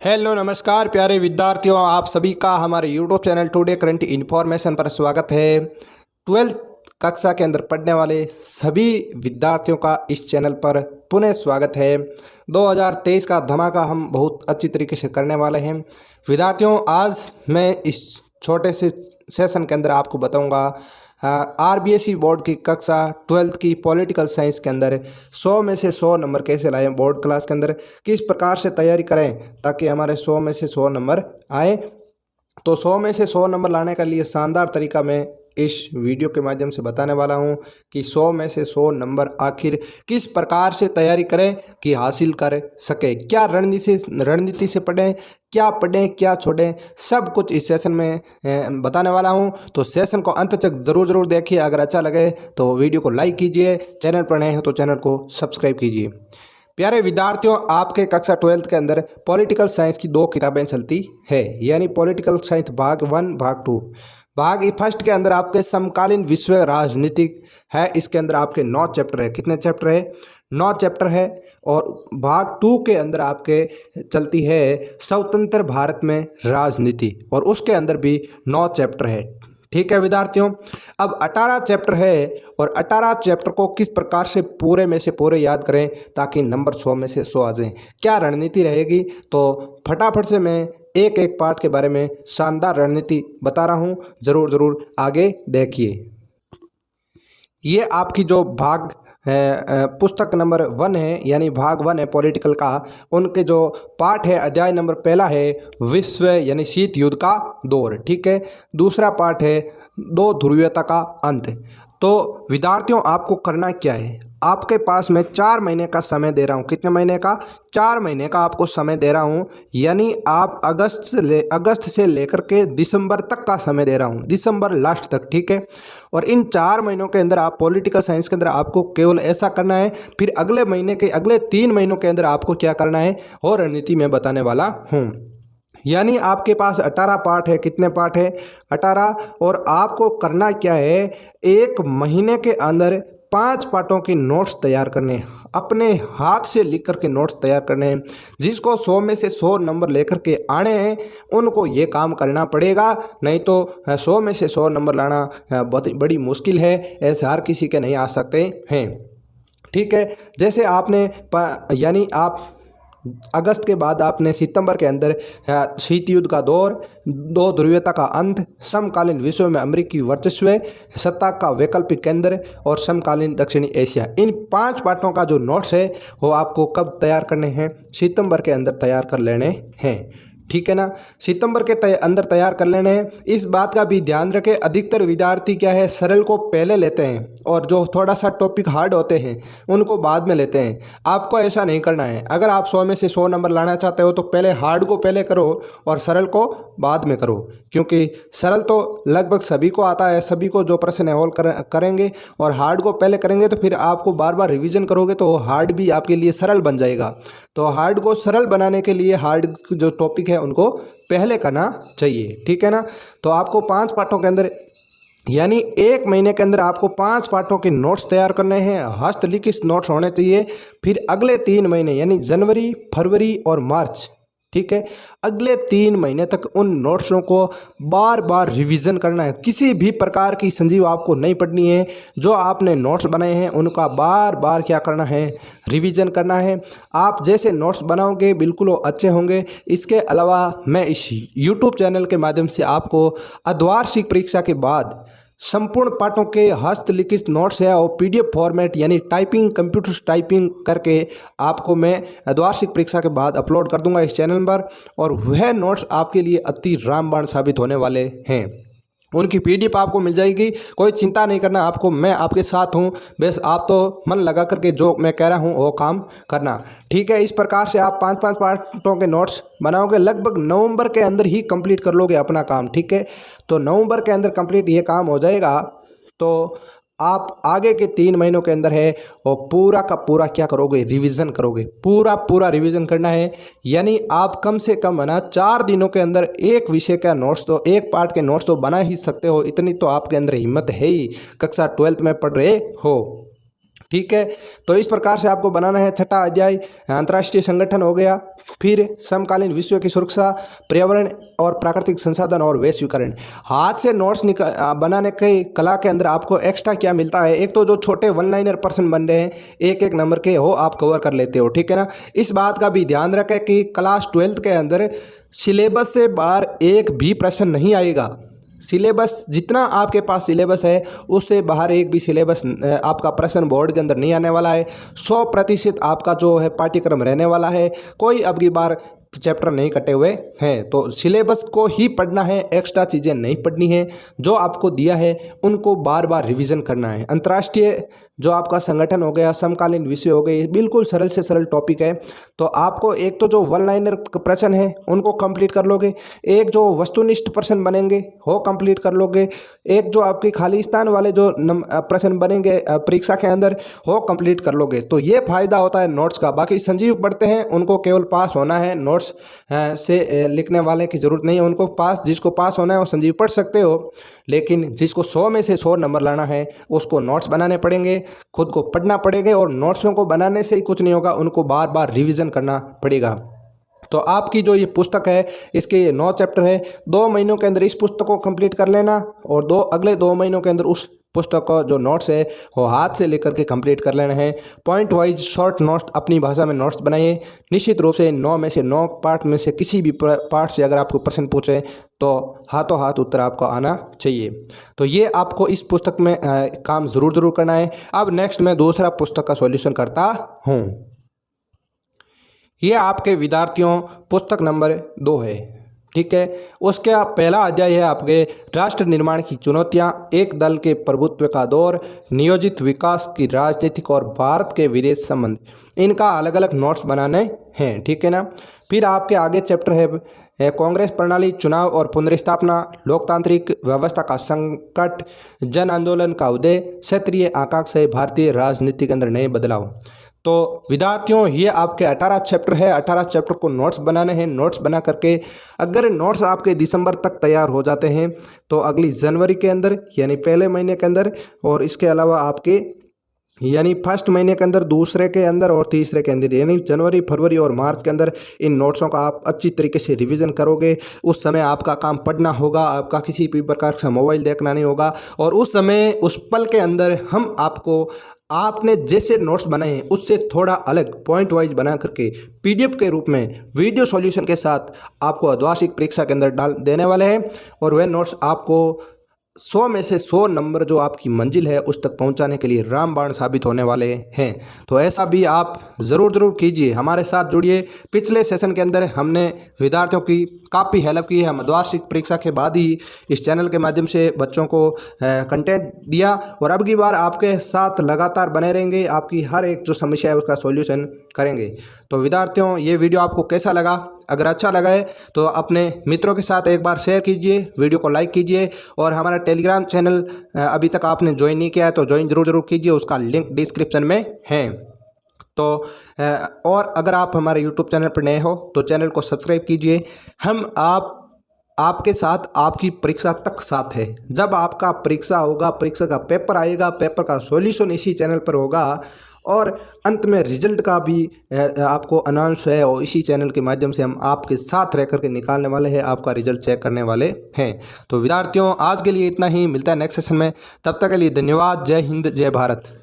Hello नमस्कार प्यारे विद्यार्थियों, आप सभी का हमारे YouTube channel today current information पर स्वागत है। 12th कक्षा के अंदर पढ़ने वाले सभी विद्यार्थियों का इस चैनल पर पुनः स्वागत है। 2023 का धमाका हम बहुत अच्छी तरीके से करने वाले हैं। विद्यार्थियों, आज मैं इस छोटे से सेशन के अंदर आपको बताऊंगा आरबीएसई बोर्ड की कक्षा 12th की पॉलिटिकल साइंस के अंदर 100 में से 100 नंबर कैसे लाएं, बोर्ड क्लास के अंदर किस प्रकार से तैयारी करें ताकि हमारे 100 में से 100 नंबर आए। तो 100 में से 100 नंबर लाने के लिए शानदार तरीका मैं इस वीडियो के माध्यम से बताने वाला हूं कि 100 में से 100 नंबर आखिर किस प्रकार से तैयारी करें कि हासिल कर सके। क्या रणनीति से पढ़ें, क्या छोड़ें, सब कुछ इस सेशन में बताने वाला हूं। तो सेशन को अंत तक ज़रूर देखिए। अगर अच्छा लगे तो वीडियो को लाइक कीजिए, चैनल पर नए हैं तो चैनल को सब्सक्राइब कीजिए। प्यारे विद्यार्थियों, आपके कक्षा 12th के अंदर पॉलिटिकल साइंस की 2 किताबें चलती है, यानी पॉलिटिकल साइंस भाग 1 भाग 2। भाग फर्स्ट के अंदर आपके समकालीन विश्व राजनीतिक है, इसके अंदर आपके 9 चैप्टर है। कितने चैप्टर है? 9 चैप्टर है। और भाग 2 के अंदर आपके चलती है स्वतंत्र भारत में राजनीति, और उसके अंदर भी 9 चैप्टर है। ठीक है विद्यार्थियों, अब 18 चैप्टर है और 18 चैप्टर को किस प्रकार से पूरे में से पूरे याद करें ताकि नंबर 100 में से 100 आ जाए। क्या रणनीति रहेगी, तो फटाफट से मैं एक एक पार्ट के बारे में शानदार रणनीति बता रहा हूँ। ज़रूर आगे देखिए। ये आपकी जो भाग पुस्तक नंबर 1 है, यानी भाग 1 है पॉलिटिकल का, उनके जो पार्ट है, अध्याय नंबर पहला है विश्व यानी शीत युद्ध का दौर। ठीक है, दूसरा पार्ट है 2 ध्रुवीयता का अंत। तो विद्यार्थियों, आपको करना क्या है, आपके पास मैं 4 महीने का समय दे रहा हूँ। कितने महीने का? 4 महीने का आपको समय दे रहा हूँ, यानी आप अगस्त से लेकर के दिसंबर तक का समय दे रहा हूँ, दिसंबर लास्ट तक। ठीक है, और इन 4 महीनों के अंदर आप पॉलिटिकल साइंस के अंदर आपको केवल ऐसा करना है। फिर अगले 3 महीनों के अंदर आपको क्या करना है और रणनीति में बताने वाला हूँ। यानी आपके पास 18 पार्ट है। कितने पार्ट है? 18। और आपको करना क्या है, 1 महीने के अंदर 5 पार्टों के नोट्स तैयार करने हैं, अपने हाथ से लिख करके नोट्स तैयार करने हैं। जिसको 100 में से 100 नंबर लेकर के आने हैं उनको ये काम करना पड़ेगा, नहीं तो 100 में से 100 नंबर लाना बहुत बड़ी मुश्किल है, ऐसे हर किसी के नहीं आ सकते हैं। ठीक है, जैसे आपने यानी आप अगस्त के बाद आपने सितंबर के अंदर शीत युद्ध का दौर, 2 ध्रुवीयता का अंत, समकालीन विश्व में अमेरिकी वर्चस्व, सत्ता का वैकल्पिक केंद्र और समकालीन दक्षिणी एशिया, इन 5 पार्टों का जो नोट्स है वो आपको कब तैयार करने हैं? सितंबर के अंदर तैयार कर लेने हैं। ठीक है ना, सितंबर के अंदर तैयार कर लेने हैं। इस बात का भी ध्यान रखें, अधिकतर विद्यार्थी क्या है, सरल को पहले लेते हैं और जो थोड़ा सा टॉपिक हार्ड होते हैं उनको बाद में लेते हैं। आपको ऐसा नहीं करना है। अगर आप 100 में से 100 नंबर लाना चाहते हो तो पहले हार्ड को पहले करो और सरल को बाद में करो, क्योंकि सरल तो लगभग सभी को आता है, सभी को जो प्रश्न है हल करेंगे, और हार्ड को पहले करेंगे तो फिर आपको बार बार रिवीजन करोगे तो हार्ड भी आपके लिए सरल बन जाएगा। तो हार्ड को सरल बनाने के लिए हार्ड जो टॉपिक है उनको पहले करना चाहिए। ठीक है ना, तो आपको 5 पार्टों के अंदर यानी 1 महीने के अंदर आपको 5 पार्टों के नोट्स तैयार करने हैं, हस्तलिखित नोट्स होने चाहिए। फिर अगले 3 महीने यानी जनवरी, फरवरी और मार्च, ठीक है, अगले 3 महीने तक उन नोट्सों को बार बार रिवीजन करना है। किसी भी प्रकार की संजीव आपको नहीं पढ़नी है। जो आपने नोट्स बनाए हैं उनका बार बार क्या करना है, रिवीजन करना है। आप जैसे नोट्स बनाओगे बिल्कुल वो अच्छे होंगे। इसके अलावा मैं इस यूट्यूब चैनल के माध्यम से आपको अर्धवार्षिक परीक्षा के बाद संपूर्ण पाठों के हस्तलिखित नोट्स है और पीडीएफ फॉर्मेट यानी टाइपिंग, कंप्यूटर टाइपिंग करके आपको मैं द्वार्षिक परीक्षा के बाद अपलोड कर दूंगा इस चैनल पर, और वह नोट्स आपके लिए अति रामबाण साबित होने वाले हैं। उनकी पीडीएफ आपको मिल जाएगी, कोई चिंता नहीं करना आपको, मैं आपके साथ हूँ। बस आप तो मन लगा करके जो मैं कह रहा हूँ वो काम करना। ठीक है, इस प्रकार से आप 5-5 पार्टों के नोट्स बनाओगे, लगभग नवंबर के अंदर ही कंप्लीट कर लोगे अपना काम। ठीक है, तो नवंबर के अंदर कंप्लीट ये काम हो जाएगा तो आप आगे के 3 महीनों के अंदर है और पूरा का पूरा क्या करोगे, रिवीजन करोगे। पूरा रिवीजन करना है, यानी आप कम से कम ना 4 दिनों के अंदर एक विषय का नोट्स तो, एक पार्ट के नोट्स तो बना ही सकते हो। इतनी तो आपके अंदर हिम्मत है ही, कक्षा 12th में पढ़ रहे हो। ठीक है। तो इस प्रकार से आपको बनाना है। छठा अध्याय अंतर्राष्ट्रीय संगठन हो गया, फिर समकालीन विश्व की सुरक्षा, पर्यावरण और प्राकृतिक संसाधन और वैश्वीकरण। हाथ से नोट्स बनाने की कला के अंदर आपको एक्स्ट्रा क्या मिलता है, एक तो जो छोटे वन लाइनर प्रश्न बन रहे हैं एक एक नंबर के हो आप कवर कर लेते हो, ठीक है ना। इस बात का भी ध्यान रखें कि क्लास 12th के अंदर सिलेबस से बाहर एक भी प्रश्न नहीं आएगा। सिलेबस जितना आपके पास सिलेबस है उससे बाहर एक भी सिलेबस आपका प्रश्न बोर्ड के अंदर नहीं आने वाला है। 100% आपका जो है पाठ्यक्रम रहने वाला है। कोई अब की बार चैप्टर नहीं कटे हुए हैं। तो सिलेबस को ही पढ़ना है, एक्स्ट्रा चीज़ें नहीं पढ़नी है। जो आपको दिया है उनको बार बार रिवीजन करना है। अंतर्राष्ट्रीय जो आपका संगठन हो गया, समकालीन विषय हो गए, बिल्कुल सरल से सरल टॉपिक है। तो आपको एक तो जो वन लाइनर प्रश्न है उनको कंप्लीट कर लोगे, एक जो वस्तुनिष्ठ प्रश्न बनेंगे वो कंप्लीट कर लोगे, एक जो आपके खाली स्थान वाले जो प्रश्न बनेंगे परीक्षा के अंदर वो कंप्लीट कर लोगे। तो ये फायदा होता है नोट्स का। बाकी संजीव पढ़ते हैं उनको केवल पास होना है, नोट्स से लिखने वाले की जरूरत नहीं है उनको। जिसको पास होना है वो संजीव पढ़ सकते हो, लेकिन जिसको 100 में से 100 नंबर लाना है उसको नोट्स बनाने पड़ेंगे, खुद को पढ़ना पड़ेगा। और नोट्सों को बनाने से ही कुछ नहीं होगा, उनको बार बार रिवीजन करना पड़ेगा। तो आपकी जो ये पुस्तक है इसके ये 9 चैप्टर है। 2 महीनों के अंदर इस पुस्तक को कंप्लीट कर लेना और अगले 2 महीनों के अंदर उस पुस्तक का जो नोट्स है वो हाथ से लेकर के कंप्लीट कर लेना है। पॉइंट वाइज शॉर्ट नोट्स अपनी भाषा में नोट्स बनाइए। निश्चित रूप से 9 में से 9 पार्ट में से किसी भी पार्ट से अगर आपको प्रश्न पूछे तो हाथों हाथ उत्तर आपको आना चाहिए। तो ये आपको इस पुस्तक में काम ज़रूर करना है। अब नेक्स्ट मैं दूसरा पुस्तक का सॉल्यूशन करता हूँ। ये आपके विद्यार्थियों पुस्तक नंबर 2 है, ठीक है। उसका पहला अध्याय है आपके राष्ट्र निर्माण की चुनौतियां, एक दल के प्रभुत्व का दौर, नियोजित विकास की राजनीतिक और भारत के विदेश संबंध। इनका अलग अलग नोट्स बनाने हैं, ठीक है ना। फिर आपके आगे चैप्टर है कांग्रेस प्रणाली, चुनाव और पुनर्स्थापना, लोकतांत्रिक व्यवस्था का संकट, जन आंदोलन का उदय, क्षेत्रीय आकांक्षा, भारतीय राजनीति के अंदर नए बदलाव। तो विद्यार्थियों ये आपके 18 चैप्टर है। 18 चैप्टर को नोट्स बनाने हैं। नोट्स बना करके अगर नोट्स आपके दिसंबर तक तैयार हो जाते हैं तो अगली जनवरी के अंदर यानी पहले महीने के अंदर, और इसके अलावा आपके यानी फर्स्ट महीने के अंदर, दूसरे के अंदर और तीसरे के अंदर, यानी जनवरी, फरवरी और मार्च के अंदर इन नोट्सों का आप अच्छी तरीके से रिवीजन करोगे। उस समय आपका काम पढ़ना होगा, आपका किसी भी प्रकार का मोबाइल देखना नहीं होगा। और उस समय उस पल के अंदर हम आपको आपने जैसे नोट्स बनाए हैं उससे थोड़ा अलग पॉइंट वाइज बना करके PDF के रूप में वीडियो सॉल्यूशन के साथ आपको अर्धवार्षिक परीक्षा के अंदर डाल देने वाले हैं। और वह नोट्स आपको 100 में से 100 नंबर जो आपकी मंजिल है उस तक पहुंचाने के लिए रामबाण साबित होने वाले हैं। तो ऐसा भी आप ज़रूर कीजिए, हमारे साथ जुड़िए। पिछले सेशन के अंदर हमने विद्यार्थियों की काफ़ी हेल्प की है। हम अर्धवार्षिक परीक्षा के बाद ही इस चैनल के माध्यम से बच्चों को कंटेंट दिया और अब की बार आपके साथ लगातार बने रहेंगे। आपकी हर एक जो समस्या है उसका सॉल्यूशन करेंगे। तो विद्यार्थियों ये वीडियो आपको कैसा लगा? अगर अच्छा लगा है तो अपने मित्रों के साथ एक बार शेयर कीजिए, वीडियो को लाइक कीजिए। और हमारा टेलीग्राम चैनल अभी तक आपने ज्वाइन नहीं किया है तो ज्वाइन जरूर कीजिए, उसका लिंक डिस्क्रिप्शन में है। तो और अगर आप हमारे यूट्यूब चैनल पर नए हो तो चैनल को सब्सक्राइब कीजिए। हम आपके साथ आपकी परीक्षा तक साथ है। जब आपका परीक्षा होगा, परीक्षा का पेपर आएगा, पेपर का सॉल्यूशन इसी चैनल पर होगा और अंत में रिजल्ट का भी आपको अनाउंस है और इसी चैनल के माध्यम से हम आपके साथ रह करके निकालने वाले हैं, आपका रिजल्ट चेक करने वाले हैं। तो विद्यार्थियों आज के लिए इतना ही, मिलता है नेक्स्ट सेशन में। तब तक के लिए धन्यवाद। जय हिंद, जय भारत।